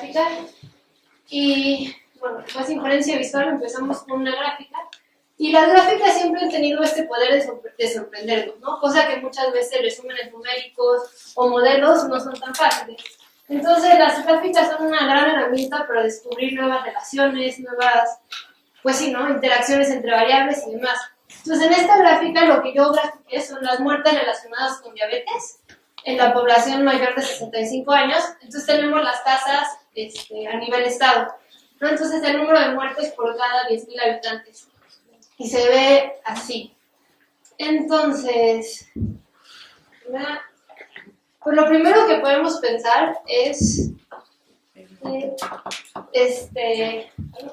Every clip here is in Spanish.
gráfica y, bueno, más inferencia visual, empezamos con una gráfica. Y las gráficas siempre han tenido este poder de sorprendernos, ¿no? Cosa que muchas veces resúmenes numéricos o modelos no son tan fáciles. Entonces, las gráficas son una gran herramienta para descubrir nuevas relaciones, nuevas, pues sí, ¿no? Interacciones entre variables y demás. Entonces, en esta gráfica lo que yo grafiqué son las muertes relacionadas con diabetes en la población mayor de 65 años. Entonces, tenemos las tasas a nivel estado, ¿no? Entonces, el número de muertes por cada 10.000 habitantes. Y se ve así. Entonces, pues lo primero que podemos pensar es,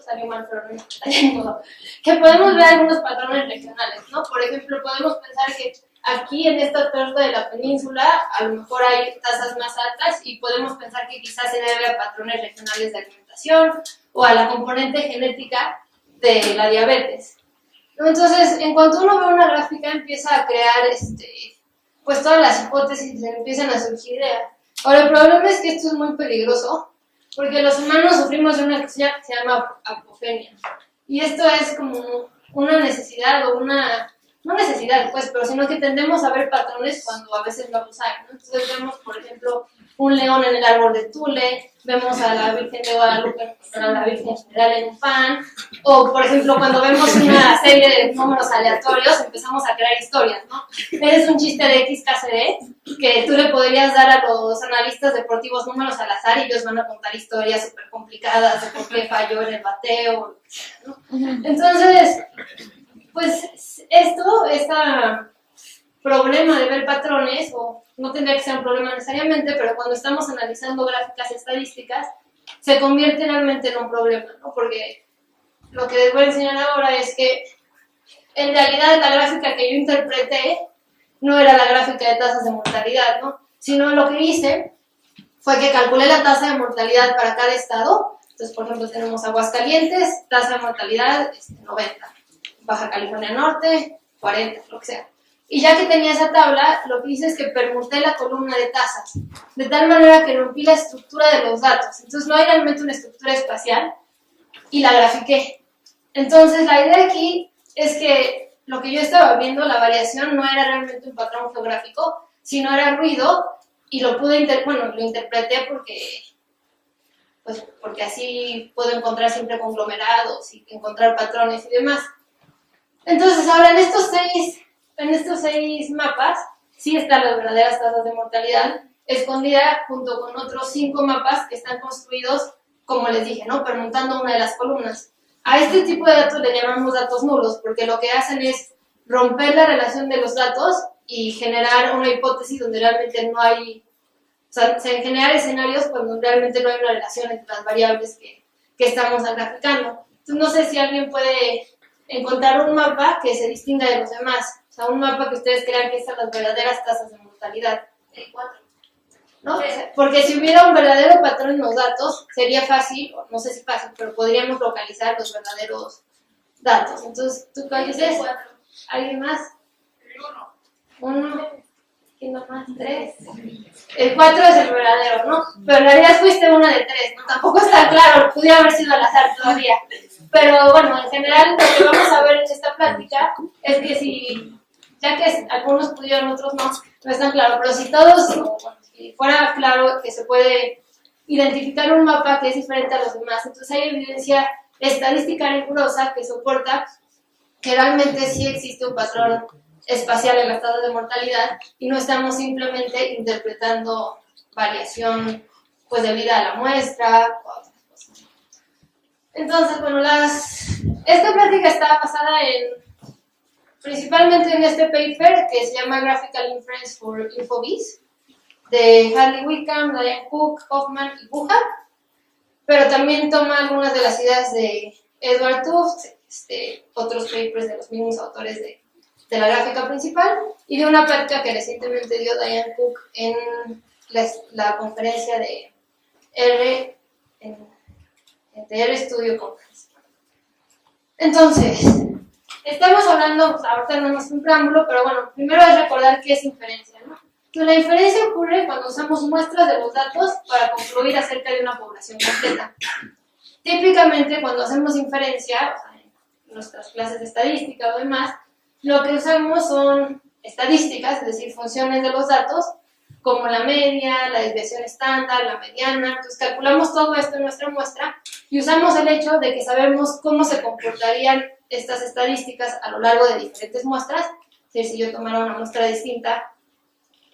salió mal, pero no está yendo, que podemos ver algunos patrones regionales, ¿no? Por ejemplo, podemos pensar que aquí en esta parte de la península a lo mejor hay tasas más altas y podemos pensar que quizás se debe a patrones regionales de alimentación o a la componente genética de la diabetes. Entonces, en cuanto uno ve una gráfica, empieza a crear, pues todas las hipótesis, empiezan a surgir ideas. Ahora, el problema es que esto es muy peligroso, porque los humanos sufrimos de una cosa que se llama apofenia. Y esto es como una necesidad o una, no necesidad, pues, pero sino que tendemos a ver patrones cuando a veces no los hay, ¿no? Entonces vemos, por ejemplo, un león en el árbol de Tule, vemos a la Virgen de Guadalupe, a la Virgen General en un pan, o por ejemplo cuando vemos una serie de números aleatorios empezamos a crear historias, ¿no? Eres un chiste de XKCD que tú le podrías dar a los analistas deportivos números al azar y ellos van a contar historias súper complicadas de por qué falló en el bateo, o lo que sea, ¿no? Entonces, pues este problema de ver patrones, o no tendría que ser un problema necesariamente, pero cuando estamos analizando gráficas estadísticas, se convierte realmente en un problema, ¿no? Porque lo que les voy a enseñar ahora es que, en realidad, la gráfica que yo interpreté no era la gráfica de tasas de mortalidad, ¿no? Sino lo que hice fue que calculé la tasa de mortalidad para cada estado. Entonces, por ejemplo, tenemos Aguascalientes, tasa de mortalidad 90, Baja California Norte, 40, lo que sea. Y ya que tenía esa tabla, lo que hice es que permuté la columna de tasas, de tal manera que rompí la estructura de los datos. Entonces no hay realmente una estructura espacial y la grafiqué. Entonces la idea aquí es que lo que yo estaba viendo, la variación, no era realmente un patrón geográfico, sino era ruido, y lo pude lo interpreté porque así puedo encontrar siempre conglomerados y encontrar patrones y demás. Entonces ahora en estos seis mapas sí están las verdaderas tasas de mortalidad, escondida junto con otros 5 mapas que están construidos, como les dije, ¿no? Permutando una de las columnas. A este tipo de datos le llamamos datos nulos, porque lo que hacen es romper la relación de los datos y generar una hipótesis donde realmente no hay, o sea, se generan escenarios cuando realmente no hay una relación entre las variables que estamos graficando. Entonces no sé si alguien puede encontrar un mapa que se distinga de los demás. O sea, un mapa que ustedes crean que están las verdaderas tasas de mortalidad. El 4. ¿No? Porque si hubiera un verdadero patrón en los datos, sería fácil, o no sé si fácil, pero podríamos localizar los verdaderos datos. Entonces, ¿tú cuál dices? ¿Alguien más? El 1. 1. ¿Quién más? 3. El 4 es el verdadero, ¿no? Pero en realidad fuiste una de 3, ¿no? Tampoco está claro, pudiera haber sido al azar todavía. Pero bueno, en general, lo que vamos a ver en esta plática es que ya que algunos pudieron, otros no es tan claro, pero si si fuera claro que se puede identificar un mapa que es diferente a los demás, entonces hay evidencia estadística rigurosa que soporta que realmente sí existe un patrón espacial en las tasas de mortalidad y no estamos simplemente interpretando variación pues debida a la muestra o a otras cosas. Entonces, bueno, esta plática está basada principalmente en este paper que se llama Graphical Inference for Infobiz, de Hadley Wickham, Diane Cook, Hoffman y Buchak, pero también toma algunas de las ideas de Edward Tufts, otros papers de los mismos autores de la gráfica principal, y de una plática que recientemente dio Diane Cook en la conferencia de R Studio Conference. Entonces, estamos hablando, ahorita no es un preámbulo, pero bueno, primero es recordar qué es inferencia, ¿no? Entonces, la inferencia ocurre cuando usamos muestras de los datos para concluir acerca de una población completa. Típicamente, cuando hacemos inferencia, o sea, en nuestras clases de estadística o demás, lo que usamos son estadísticas, es decir, funciones de los datos, como la media, la desviación estándar, la mediana. Entonces, calculamos todo esto en nuestra muestra y usamos el hecho de que sabemos cómo se comportarían estas estadísticas a lo largo de diferentes muestras. Es decir, si yo tomara una muestra distinta,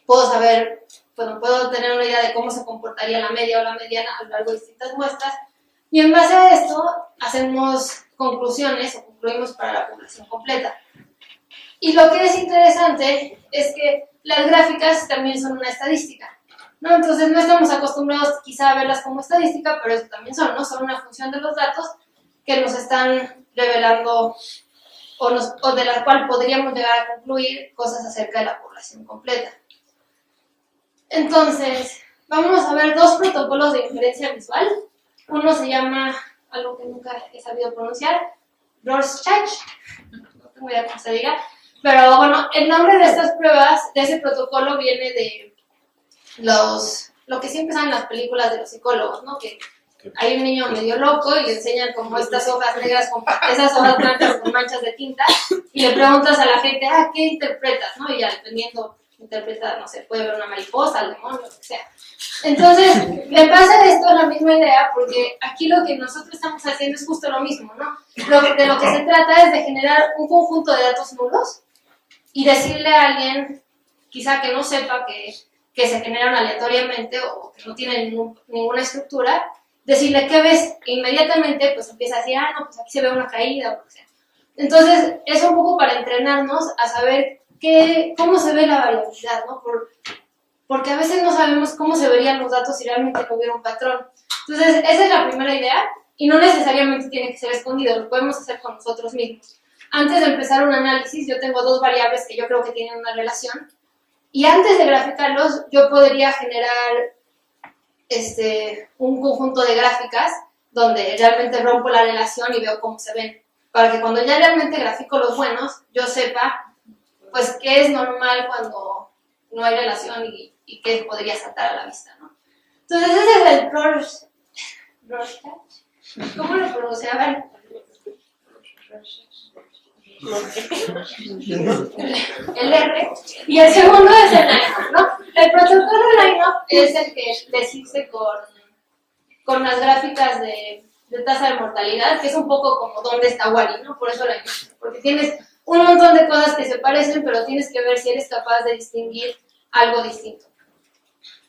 puedo saber, bueno, puedo tener una idea de cómo se comportaría la media o la mediana a lo largo de distintas muestras. Y en base a esto, hacemos conclusiones o concluimos para la población completa. Y lo que es interesante es que las gráficas también son una estadística, ¿no? Entonces no estamos acostumbrados quizá a verlas como estadística, pero eso también son, ¿no? Son una función de los datos que nos están revelando o de la cual podríamos llegar a concluir cosas acerca de la población completa. Entonces, vamos a ver dos protocolos de inferencia visual. Uno se llama, algo que nunca he sabido pronunciar, Rorschach, no tengo idea cómo se diga, pero bueno, el nombre de estas pruebas, de ese protocolo, viene de lo que siempre salen en las películas de los psicólogos, ¿no? Que hay un niño medio loco y le enseñan como estas hojas negras, esas hojas blancas con manchas de tinta, y le preguntas a la gente, ¿qué interpretas? ¿No? Y ya dependiendo, interpreta, no sé, puede ver una mariposa, al demonio, lo que sea. Entonces, me pasa esto la misma idea, porque aquí lo que nosotros estamos haciendo es justo lo mismo, ¿no? De lo que se trata es de generar un conjunto de datos nulos y decirle a alguien, quizá que no sepa que se generan aleatoriamente o que no tienen ninguna estructura, decirle qué ves, e inmediatamente pues empieza a decir, no, pues aquí se ve una caída, o lo que sea. Entonces, es un poco para entrenarnos a saber cómo se ve la variabilidad, ¿no? Porque a veces no sabemos cómo se verían los datos si realmente no hubiera un patrón. Entonces, esa es la primera idea, y no necesariamente tiene que ser escondido, lo podemos hacer con nosotros mismos. Antes de empezar un análisis, yo tengo dos variables que yo creo que tienen una relación, y antes de graficarlos, yo podría generar un conjunto de gráficas donde realmente rompo la relación y veo cómo se ven, para que cuando ya realmente grafico los buenos, yo sepa pues qué es normal cuando no hay relación y qué podría saltar a la vista, ¿no? Entonces ese es el Rorschach. ¿Cómo lo pronunciaban? El R. Y el segundo es el line-up, ¿no? El protocolo line-up es el que les hice con las gráficas de tasa de mortalidad, que es un poco como dónde está Wally, ¿no? Por eso la hice, porque tienes un montón de cosas que se parecen, pero tienes que ver si eres capaz de distinguir algo distinto.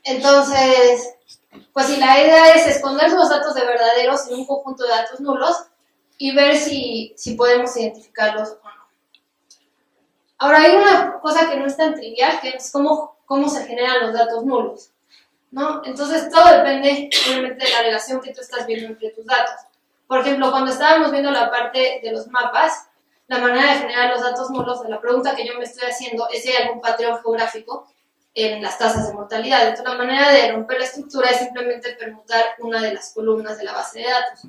Entonces, pues si la idea es esconder los datos de verdaderos en un conjunto de datos nulos y ver si podemos identificarlos o no. Ahora, hay una cosa que no es tan trivial, que es cómo se generan los datos nulos, ¿no? Entonces, todo depende, obviamente, de la relación que tú estás viendo entre tus datos. Por ejemplo, cuando estábamos viendo la parte de los mapas, la manera de generar los datos nulos, la pregunta que yo me estoy haciendo es si hay algún patrón geográfico en las tasas de mortalidad. Entonces, la manera de romper la estructura es simplemente permutar una de las columnas de la base de datos.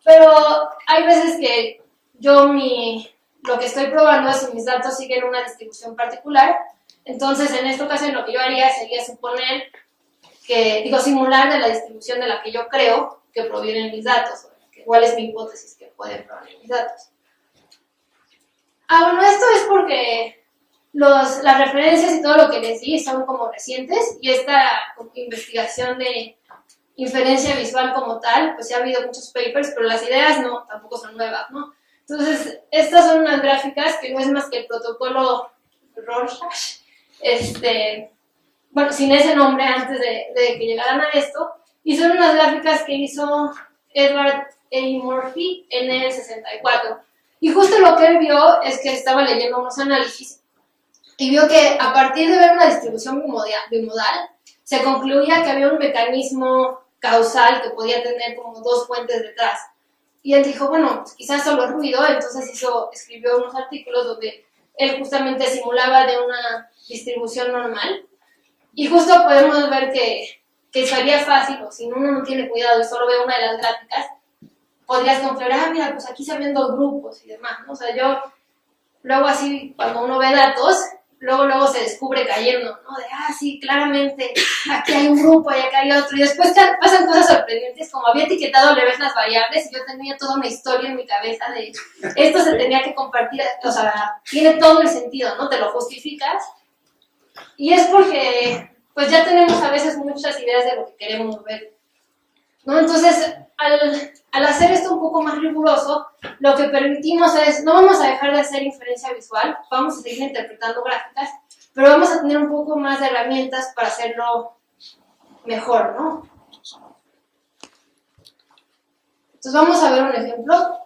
Pero hay veces que lo que estoy probando es si mis datos siguen una distribución particular. Entonces, en esta ocasión, lo que yo haría sería suponer simular de la distribución de la que yo creo que provienen mis datos, cuál es mi hipótesis que pueden provenir mis datos. Bueno, esto es porque las referencias y todo lo que les di son como recientes, y esta investigación de inferencia visual como tal, pues ya ha habido muchos papers, pero las ideas tampoco son nuevas, ¿no? Entonces, estas son unas gráficas que no es más que el protocolo Rorschach, bueno, sin ese nombre antes de que llegaran a esto, y son unas gráficas que hizo Edward A. Murphy en el 64. Y justo lo que él vio es que estaba leyendo unos análisis y vio que a partir de ver una distribución bimodal, se concluía que había un mecanismo causal que podía tener como dos fuentes detrás. Y él dijo, bueno, pues quizás solo ruido, entonces escribió unos artículos donde él justamente simulaba de una distribución normal. Y justo podemos ver que sería fácil, o si uno no tiene cuidado y solo ve una de las gráficas, podrías confiar, mira, pues aquí se ven dos grupos y demás, ¿no? O sea, yo luego así, cuando uno ve datos, luego se descubre cayendo, ¿no? De, sí, claramente, aquí hay un grupo y acá hay otro, y después pasan cosas sorprendentes, como había etiquetado, le ves las variables, y yo tenía toda una historia en mi cabeza de, esto se tenía que compartir, o sea, tiene todo el sentido, ¿no? Te lo justificas, y es porque, pues ya tenemos a veces muchas ideas de lo que queremos ver, ¿no? Entonces, al hacer esto un poco más riguroso, lo que permitimos es, no vamos a dejar de hacer inferencia visual, vamos a seguir interpretando gráficas, pero vamos a tener un poco más de herramientas para hacerlo mejor, ¿no? Entonces vamos a ver un ejemplo.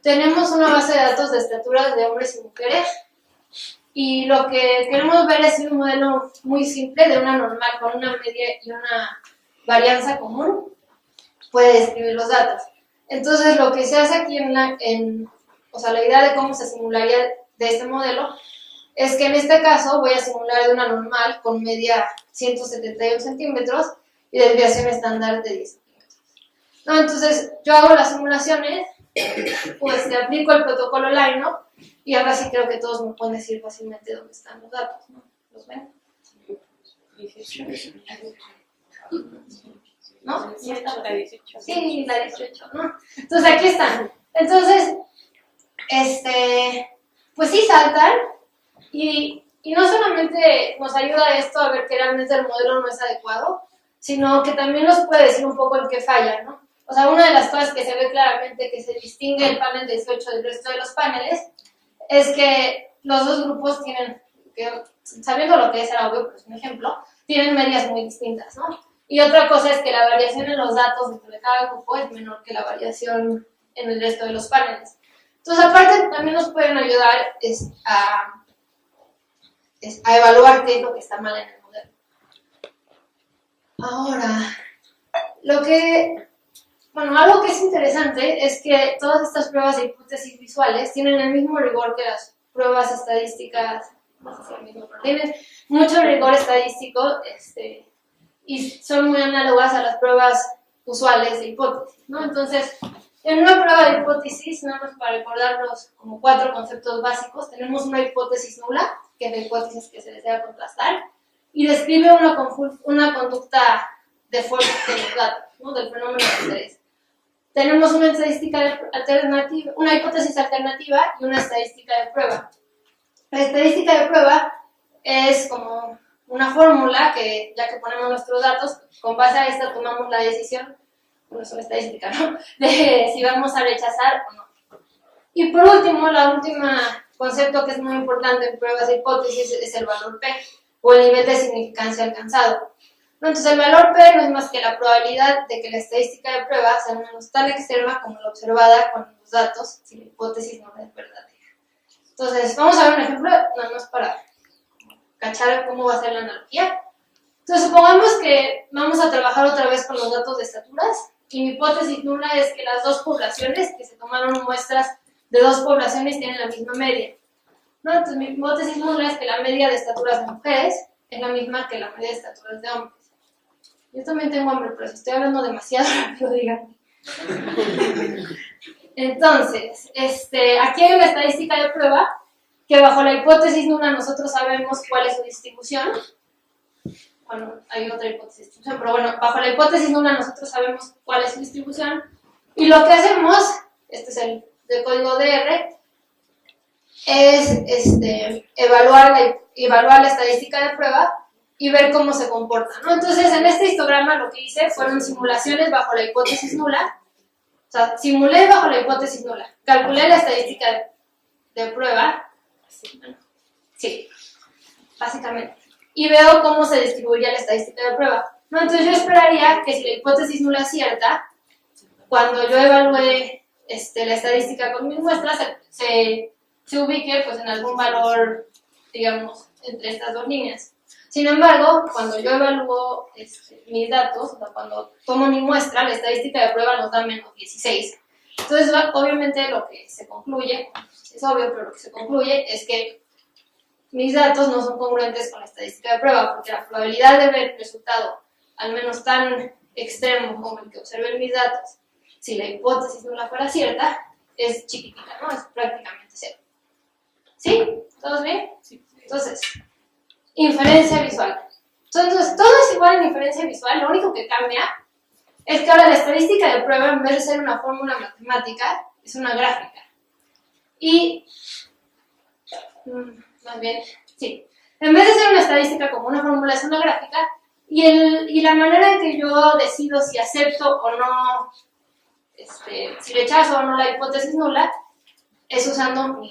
Tenemos una base de datos de estaturas de hombres y mujeres, y lo que queremos ver es un modelo muy simple de una normal con una media y una varianza común. Puede describir los datos. Entonces, lo que se hace aquí o sea, la idea de cómo se simularía de este modelo es que en este caso voy a simular de una normal con media 171 centímetros y desviación estándar de 10 centímetros. ¿No? Entonces, yo hago las simulaciones, pues te aplico el protocolo Line-Up y ahora sí creo que todos me pueden decir fácilmente dónde están los datos, ¿no? ¿Los ven? ¿No? Sí, la 18. Sí, la 18, ¿no? Entonces aquí están. Entonces, pues sí saltan y no solamente nos ayuda esto a ver que realmente el modelo no es adecuado, sino que también nos puede decir un poco en qué falla, ¿no? O sea, una de las cosas que se ve claramente que se distingue el panel 18 del resto de los paneles es que los dos grupos tienen, sabiendo lo que es era obvio, pero es un ejemplo, tienen medias muy distintas, ¿no? Y otra cosa es que la variación en los datos dentro de cada grupo es menor que la variación en el resto de los paneles. Entonces, aparte, también nos pueden ayudar a evaluar qué es lo que está mal en el modelo. Ahora, algo que es interesante es que todas estas pruebas de hipótesis visuales tienen el mismo rigor que las pruebas estadísticas, no sé si el mismo, pero tienen mucho rigor estadístico, y son muy análogas a las pruebas usuales de hipótesis, ¿no? Entonces, en una prueba de hipótesis, nada más para recordarnos como 4 conceptos básicos, tenemos una hipótesis nula, que es la hipótesis que se desea contrastar, y describe una conducta default de los datos, ¿no? Del fenómeno de interés. Tenemos una estadística alternativa, una hipótesis alternativa y una estadística de prueba. La estadística de prueba es como una fórmula que, ya que ponemos nuestros datos, con base a esta tomamos la decisión, bueno, es una estadística, ¿no?, de si vamos a rechazar o no. Y por último, la última concepto que es muy importante en pruebas de hipótesis es el valor P, o el nivel de significancia alcanzado. Entonces, el valor P no es más que la probabilidad de que la estadística de prueba sea al menos tan extrema como la observada con los datos, si la hipótesis no es verdadera. Entonces, vamos a ver un ejemplo, nada más para cachar cómo va a ser la analogía. Entonces, supongamos que vamos a trabajar otra vez con los datos de estaturas, y mi hipótesis nula es que las dos poblaciones, que se tomaron muestras de dos poblaciones, tienen la misma media, ¿no? Entonces, mi hipótesis nula es que la media de estaturas de mujeres es la misma que la media de estaturas de hombres. Yo también tengo hambre, pero si estoy hablando demasiado rápido, díganme. Entonces, aquí hay una estadística de prueba que bajo la hipótesis nula nosotros sabemos cuál es su distribución. Bueno, hay otra hipótesis de distribución, pero bueno, bajo la hipótesis nula nosotros sabemos cuál es su distribución. Y lo que hacemos, este es el de código DR, es evaluar la estadística de prueba y ver cómo se comporta, ¿no? Entonces, en este histograma lo que hice fueron simulaciones bajo la hipótesis nula. O sea, simulé bajo la hipótesis nula. Calculé la estadística de prueba. Sí, básicamente. Y veo cómo se distribuye la estadística de prueba, ¿no? Entonces, yo esperaría que si la hipótesis nula es cierta, cuando yo evalúe la estadística con mis muestras, se ubique pues, en algún valor, digamos, entre estas dos líneas. Sin embargo, cuando yo evalúo mis datos, o sea, cuando tomo mi muestra, la estadística de prueba nos da menos 16. Entonces, obviamente, lo que se concluye, es obvio, pero lo que se concluye es que mis datos no son congruentes con la estadística de prueba, porque la probabilidad de ver el resultado, al menos tan extremo como el que observé en mis datos, si la hipótesis no fuera cierta, es chiquitita, ¿no? Es prácticamente cero. ¿Sí? ¿Todos bien? Sí. Entonces, inferencia visual. Entonces, todo es igual en inferencia visual, lo único que cambia es que ahora la estadística de prueba, en vez de ser una fórmula matemática, es una gráfica. Y, más bien, sí, en vez de ser una estadística como una fórmula, es una gráfica, y la manera en que yo decido si acepto o no, si rechazo o no la hipótesis nula, es usando mi